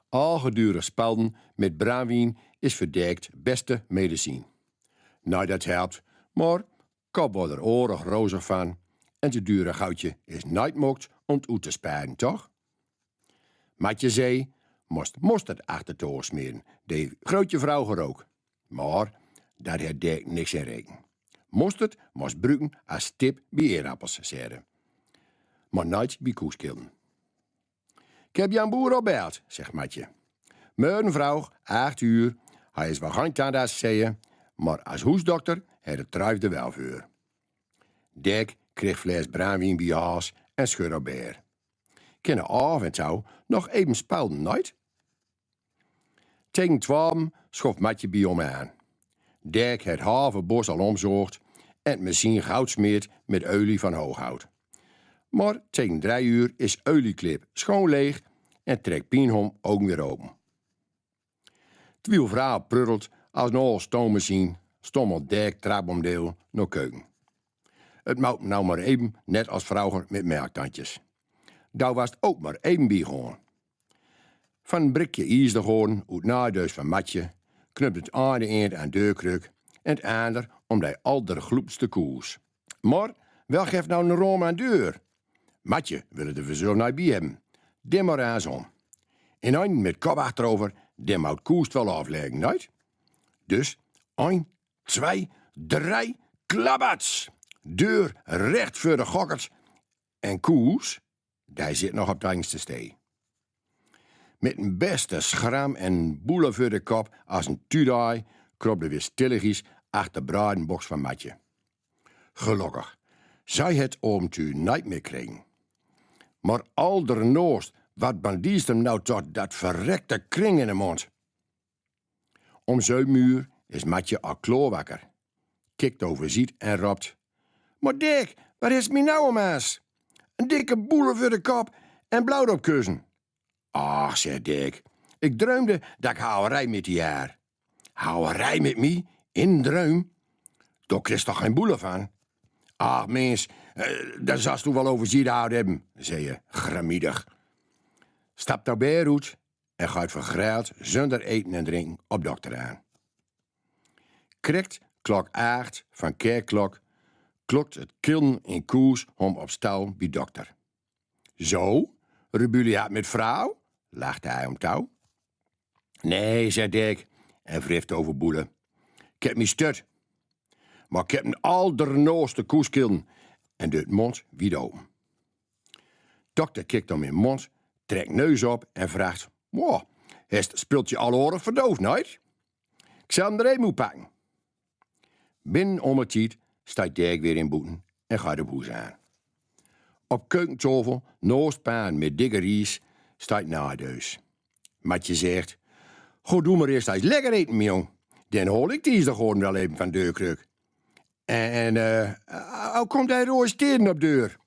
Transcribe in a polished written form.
Al gedurig spelden met brandewijn is verdekt beste medicijn. Nou, dat helpt, maar kop wordt er oorlog rozig van en te dure goudje is nooit mocht om het uit te sparen, toch? Matje zei, moest het achtertoor smeren, de grootje vrouw gerook. Maar daar had Dirk niks in reken. Moest het gebruiken als tip bij eerappels, zeiden. Maar nooit bij koeskilden. Ik heb Jan Boer opbeld, zegt Matje. Mevrouw, 8 uur, hij is wel geen tandarts, zeggen, maar als hoesdokter had het truifde wel voor. Dirk kreeg fles brandewijn bij haas en scheur op beer. Kunnen af en toe nog even spelden, nooit? Tegen 12 schoft Matje bij om aan. Dirk het halve bos al omzocht en het machine goud smeert met olie van hooghout. Maar tegen 3 uur is olieklip schoon leeg en trekt Pienhom ook weer open. Terwijl vrouw prurrelt als een oude stoommachine stommelt Dirk trapomdeel naar keuken. Het moet nou maar even net als vroeger met melktandjes. Daar was het ook maar even bij gewoon. Van een brikje ijsdehoorn uit nadeus van Matje knupt het ene eind aan deurkruk en het ander om de allergloepste koers. Maar wel geeft nou een room aan deur. Matje wil er verzul naar bij hebben. Dim maar aan om. En een met kop achterover, dim houdt koest wel afleggen, niet? Dus 1, 2, 3, klabbats! Deur recht voor de gokkers. En koers, die zit nog op de engste stee. Met een beste schram en boelen voor de kop als een tudaai kroop weer stilligjes achter de bradenbox van Matje. Gelukkig, zij het oomtuur niet meer kregen. Maar aldernoost, wat bandiest hem nou tot dat verrekte kring in de mond? Om 7 uur is Matje al kloorwakker. Kikt overziet en roept. Maar Dirk, wat is me nou om aas? Een dikke boele voor de kop en blauw op kussen. Ach, zei Dirk, ik droomde dat ik houwerij met die haar. Houwerij met me? In droom? Daar kreeg toch geen boele van? Ach, mens, daar zou je wel overziet houden hebben, zei je, gramiedig. Stap nou bij uit en gaat vergraald zonder eten en drinken op dokter aan. Krekt klok 8 van kerkklok, klokt het killen in koers om op stal bij dokter. Zo, rebuliaat met vrouw? Lachte hij om touw. Nee, zei Dirk en wreeft over boelen. Ik heb me stut, maar ik heb een aldernooste koeskillen en de mond wied open. Dokter kijkt om in mond, trekt neus op en vraagt: wow, speelt je alle oren verdoofd, nooit? Ik zal hem er even pakken. Binnen om het tijd staat Dirk weer in boeten en gaat de boes aan. Op keukentafel, noostpaan met dikke ries, staat nadeus. Matje zegt: goh, doe maar eerst eens lekker eten, jong. Dan hol ik die gewoon wel even van deurkruk. En hoe komt hij roos teren op deur?